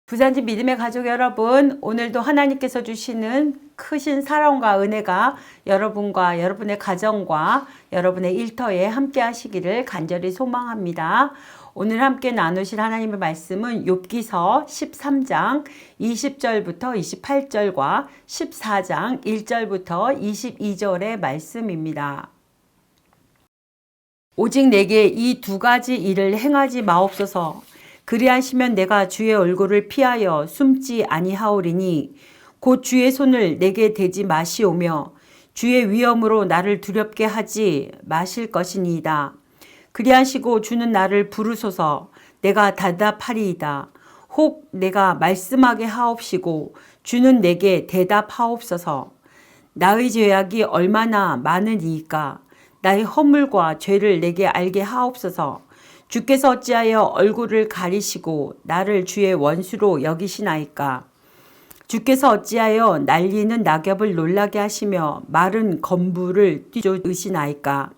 부산지 믿음의 가족 여러분, 오늘도 하나님께서 주시는 크신 사랑과 은혜가 여러분과 여러분의 가정과 여러분의 일터에 함께 하시기를 간절히 소망합니다. 오늘 함께 나누실 하나님의 말씀은 욥기서 13장 20절부터 28절과 14장 1절부터 22절의 말씀입니다. 오직 내게 이 두 가지 일을 행하지 마옵소서. 그리하시면 내가 주의 얼굴을 피하여 숨지 아니하오리니 곧 주의 손을 내게 대지 마시오며 주의 위엄으로 나를 두렵게 하지 마실 것이니이다. 그리하시고 주는 나를 부르소서. 내가 대답하리이다. 혹 내가 말씀하게 하옵시고 주는 내게 대답하옵소서. 나의 죄악이 얼마나 많으니이까. 나의 허물과 죄를 내게 알게 하옵소서. 주께서 어찌하여 얼굴을 가리시고 나를 주의 원수로 여기시나이까. 주께서 어찌하여 날리는 낙엽을 놀라게 하시며 마른 건부를 띄우시나이까.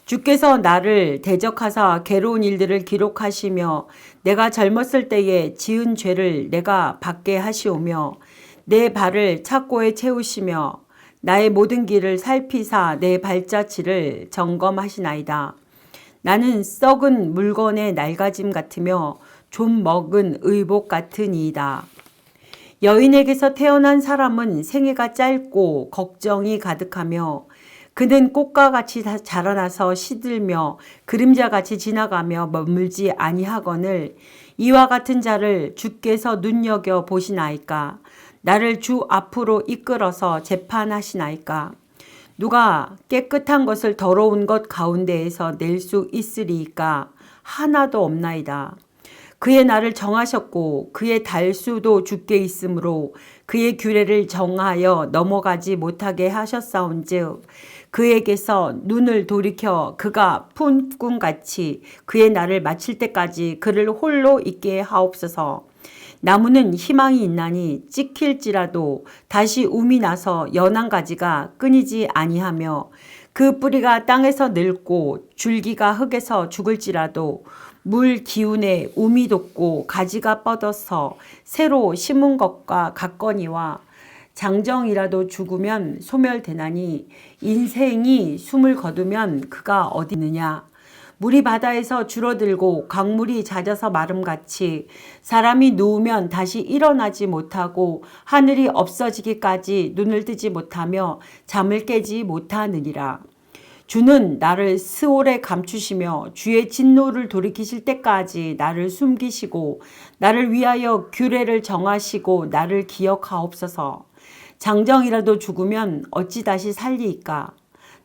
주께서 나를 대적하사 괴로운 일들을 기록하시며 내가 젊었을 때에 지은 죄를 내가 받게 하시오며 내 발을 착고에 채우시며 나의 모든 길을 살피사 내 발자취를 점검하시나이다. 나는 썩은 물건의 낡아짐 같으며 좀 먹은 의복 같으니이다. 여인에게서 태어난 사람은 생애가 짧고 걱정이 가득하며 그는 꽃과 같이 자라나서 시들며 그림자같이 지나가며 머물지 아니하거늘 이와 같은 자를 주께서 눈여겨 보시나이까. 나를 주 앞으로 이끌어서 재판하시나이까. 누가 깨끗한 것을 더러운 것 가운데에서 낼 수 있으리이까. 하나도 없나이다. 그의 날을 정하셨고 그의 달수도 주께 있으므로 그의 규례를 정하여 넘어가지 못하게 하셨사온즉 그에게서 눈을 돌이켜 그가 푼 꿈같이 그의 날을 마칠 때까지 그를 홀로 있게 하옵소서. 나무는 희망이 있나니 찍힐지라도 다시 움이 나서 연한 가지가 끊이지 아니하며 그 뿌리가 땅에서 늙고 줄기가 흙에서 죽을지라도 물 기운에 움이 돋고 가지가 뻗어서 새로 심은 것과 같거니와 장정이라도 죽으면 소멸되나니 인생이 숨을 거두면 그가 어디 있느냐. 물이 바다에서 줄어들고 강물이 잦아서 마름같이 사람이 누우면 다시 일어나지 못하고 하늘이 없어지기까지 눈을 뜨지 못하며 잠을 깨지 못하느니라. 주는 나를 스올에 감추시며 주의 진노를 돌이키실 때까지 나를 숨기시고 나를 위하여 규례를 정하시고 나를 기억하옵소서. 장정이라도 죽으면 어찌 다시 살리이까.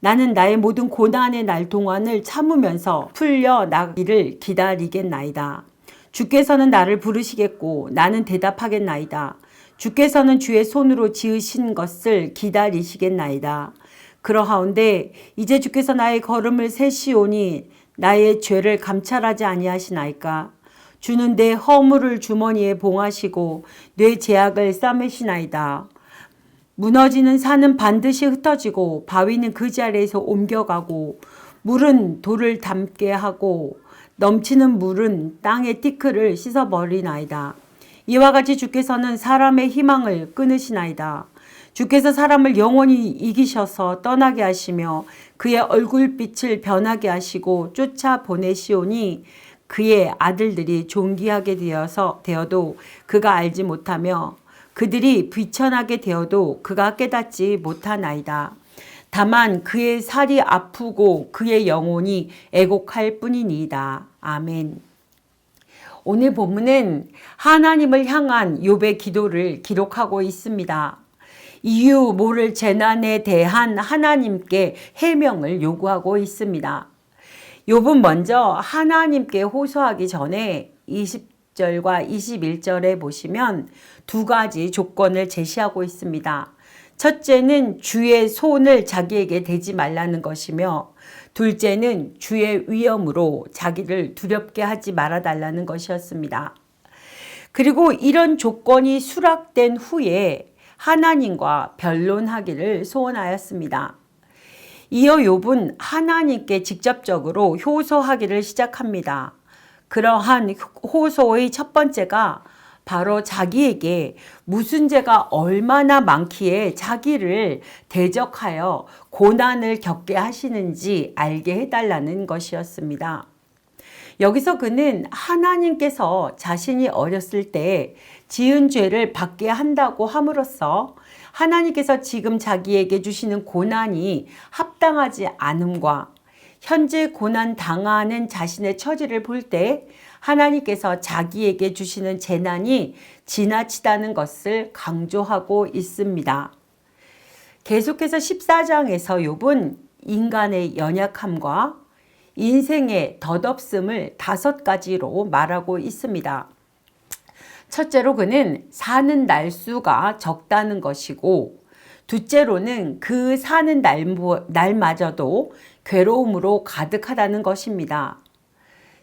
나는 나의 모든 고난의 날 동안을 참으면서 풀려나기를 기다리겠나이다. 주께서는 나를 부르시겠고 나는 대답하겠나이다. 주께서는 주의 손으로 지으신 것을 기다리시겠나이다. 그러하온데 이제 주께서 나의 걸음을 세시오니 나의 죄를 감찰하지 아니하시나이까. 주는 내 허물을 주머니에 봉하시고 내 죄악을 싸매시나이다. 무너지는 산은 반드시 흩어지고 바위는 그 자리에서 옮겨가고 물은 돌을 담게 하고 넘치는 물은 땅의 티끌을 씻어버리나이다. 이와 같이 주께서는 사람의 희망을 끊으시나이다. 주께서 사람을 영원히 이기셔서 떠나게 하시며 그의 얼굴빛을 변하게 하시고 쫓아보내시오니 그의 아들들이 존귀하게 되어도 그가 알지 못하며 그들이 비천하게 되어도 그가 깨닫지 못하나이다. 다만 그의 살이 아프고 그의 영혼이 애곡할 뿐이니이다. 아멘. 오늘 본문은 하나님을 향한 욥의 기도를 기록하고 있습니다. 이유 모를 재난에 대한 하나님께 해명을 요구하고 있습니다. 욥은 먼저 하나님께 호소하기 전에 20절과 21절에 보시면 두 가지 조건을 제시하고 있습니다. 첫째는 주의 손을 자기에게 대지 말라는 것이며 둘째는 주의 위엄으로 자기를 두렵게 하지 말아달라는 것이었습니다. 그리고 이런 조건이 수락된 후에 하나님과 변론하기를 소원하였습니다. 이어 욥은 하나님께 직접적으로 호소하기를 시작합니다. 그러한 호소의 첫 번째가 바로 자기에게 무슨 죄가 얼마나 많기에 자기를 대적하여 고난을 겪게 하시는지 알게 해달라는 것이었습니다. 여기서 그는 하나님께서 자신이 어렸을 때 지은 죄를 받게 한다고 함으로써 하나님께서 지금 자기에게 주시는 고난이 합당하지 않음과 현재 고난 당하는 자신의 처지를 볼 때 하나님께서 자기에게 주시는 재난이 지나치다는 것을 강조하고 있습니다. 계속해서 14장에서 욥은 인간의 연약함과 인생의 덧없음을 5가지로 말하고 있습니다. 첫째로 그는 사는 날수가 적다는 것이고, 둘째로는 그 사는 날마저도 괴로움으로 가득하다는 것입니다.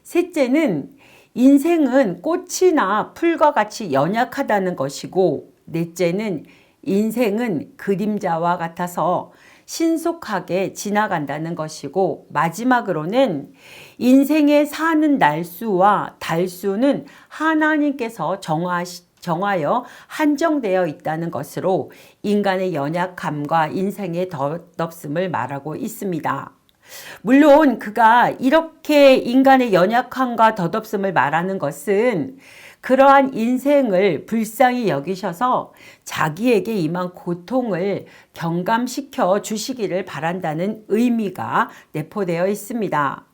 셋째는 인생은 꽃이나 풀과 같이 연약하다는 것이고, 넷째는 인생은 그림자와 같아서 신속하게 지나간다는 것이고, 마지막으로는 인생의 사는 날수와 달수는 하나님께서 정하여 한정되어 있다는 것으로 인간의 연약함과 인생의 덧없음을 말하고 있습니다. 물론 그가 이렇게 인간의 연약함과 덧없음을 말하는 것은 그러한 인생을 불쌍히 여기셔서 자기에게 임한 고통을 경감시켜 주시기를 바란다는 의미가 내포되어 있습니다.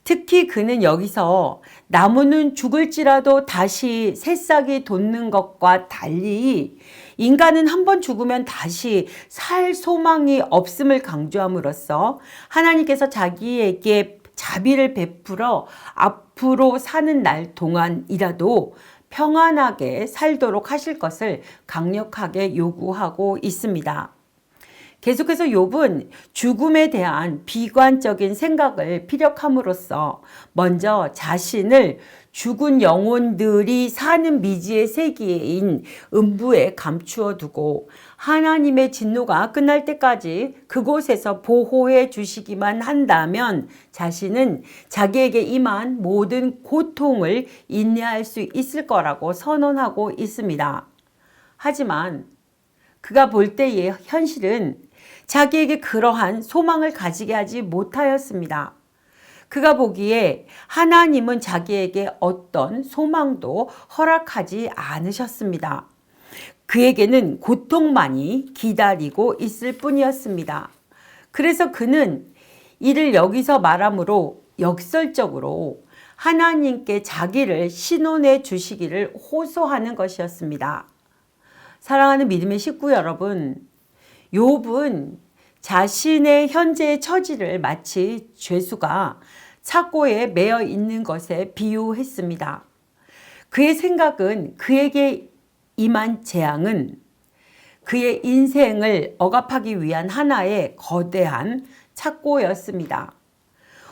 특히 그는 여기서 나무는 죽을지라도 다시 새싹이 돋는 것과 달리 인간은 한번 죽으면 다시 살 소망이 없음을 강조함으로써 하나님께서 자기에게 자비를 베풀어 앞으로 사는 날 동안이라도 평안하게 살도록 하실 것을 강력하게 요구하고 있습니다. 계속해서 욥은 죽음에 대한 비관적인 생각을 피력함으로써 먼저 자신을 죽은 영혼들이 사는 미지의 세계인 음부에 감추어 두고 하나님의 진노가 끝날 때까지 그곳에서 보호해 주시기만 한다면 자신은 자기에게 임한 모든 고통을 인내할 수 있을 거라고 선언하고 있습니다. 하지만 그가 볼 때의 현실은 자기에게 그러한 소망을 가지게 하지 못하였습니다. 그가 보기에 하나님은 자기에게 어떤 소망도 허락하지 않으셨습니다. 그에게는 고통만이 기다리고 있을 뿐이었습니다. 그래서 그는 이를 여기서 말함으로 역설적으로 하나님께 자기를 신원해 주시기를 호소하는 것이었습니다. 사랑하는 믿음의 식구 여러분, 욥은 자신의 현재의 처지를 마치 죄수가 착고에 매여 있는 것에 비유했습니다. 그의 생각은 그에게 임한 재앙은 그의 인생을 억압하기 위한 하나의 거대한 착고였습니다.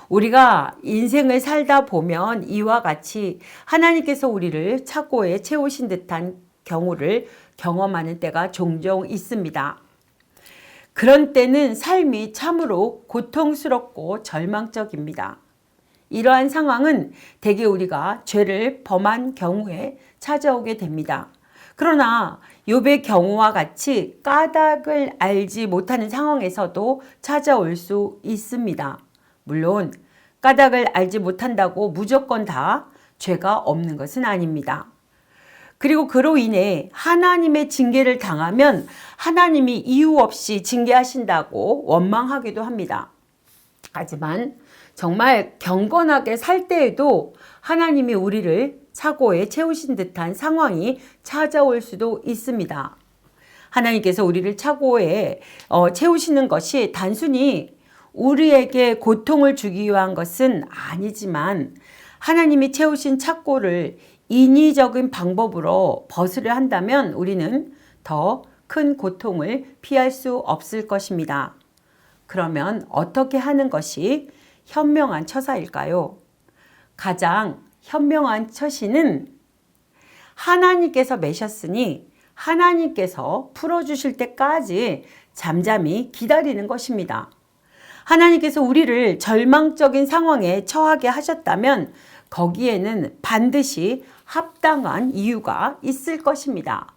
우리가 인생을 살다 보면 이와 같이 하나님께서 우리를 착고에 채우신 듯한 경우를 경험하는 때가 종종 있습니다. 그런 때는 삶이 참으로 고통스럽고 절망적입니다. 이러한 상황은 대개 우리가 죄를 범한 경우에 찾아오게 됩니다. 그러나 욥의 경우와 같이 까닭을 알지 못하는 상황에서도 찾아올 수 있습니다. 물론 까닭을 알지 못한다고 무조건 다 죄가 없는 것은 아닙니다. 그리고 그로 인해 하나님의 징계를 당하면 하나님이 이유 없이 징계하신다고 원망하기도 합니다. 하지만 정말 경건하게 살 때에도 하나님이 우리를 착고에 채우신 듯한 상황이 찾아올 수도 있습니다. 하나님께서 우리를 착고에 채우시는 것이 단순히 우리에게 고통을 주기 위한 것은 아니지만 하나님이 채우신 착고를 인위적인 방법으로 벗으려 한다면 우리는 더 큰 고통을 피할 수 없을 것입니다. 그러면 어떻게 하는 것이 현명한 처사일까요? 가장 현명한 처시는 하나님께서 매셨으니 하나님께서 풀어주실 때까지 잠잠히 기다리는 것입니다. 하나님께서 우리를 절망적인 상황에 처하게 하셨다면 거기에는 반드시 합당한 이유가 있을 것입니다.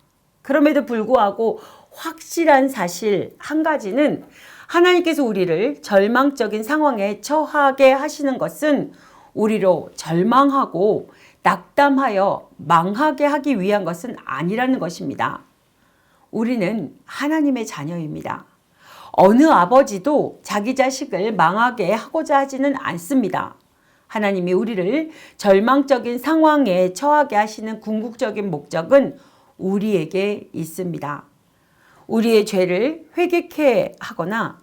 그럼에도 불구하고 확실한 사실 한 가지는 하나님께서 우리를 절망적인 상황에 처하게 하시는 것은 우리로 절망하고 낙담하여 망하게 하기 위한 것은 아니라는 것입니다. 우리는 하나님의 자녀입니다. 어느 아버지도 자기 자식을 망하게 하고자 하지는 않습니다. 하나님이 우리를 절망적인 상황에 처하게 하시는 궁극적인 목적은 우리에게 있습니다. 우리의 죄를 회개케 하거나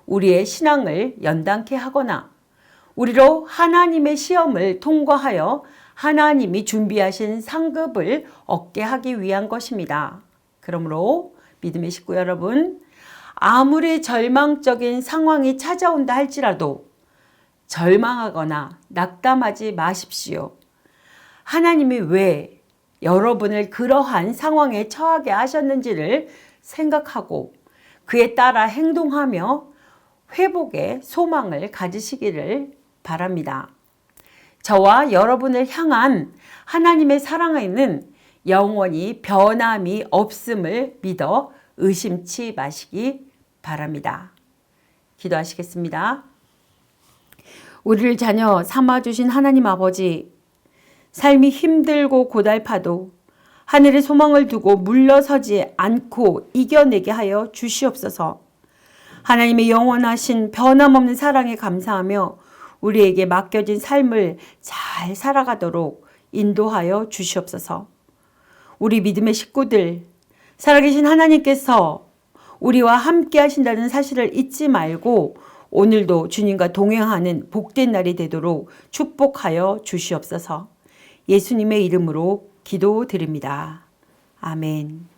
우리의 신앙을 연단케 하거나 우리로 하나님의 시험을 통과하여 하나님이 준비하신 상급을 얻게 하기 위한 것입니다. 그러므로 믿음의 식구 여러분, 아무리 절망적인 상황이 찾아온다 할지라도 절망하거나 낙담하지 마십시오. 하나님이 왜 여러분을 그러한 상황에 처하게 하셨는지를 생각하고 그에 따라 행동하며 회복의 소망을 가지시기를 바랍니다. 저와 여러분을 향한 하나님의 사랑에는 영원히 변함이 없음을 믿어 의심치 마시기 바랍니다. 기도하시겠습니다. 우리를 자녀 삼아주신 하나님 아버지, 삶이 힘들고 고달파도 하늘의 소망을 두고 물러서지 않고 이겨내게 하여 주시옵소서. 하나님의 영원하신 변함없는 사랑에 감사하며 우리에게 맡겨진 삶을 잘 살아가도록 인도하여 주시옵소서. 우리 믿음의 식구들, 살아계신 하나님께서 우리와 함께 하신다는 사실을 잊지 말고 오늘도 주님과 동행하는 복된 날이 되도록 축복하여 주시옵소서. 예수님의 이름으로 기도드립니다. 아멘.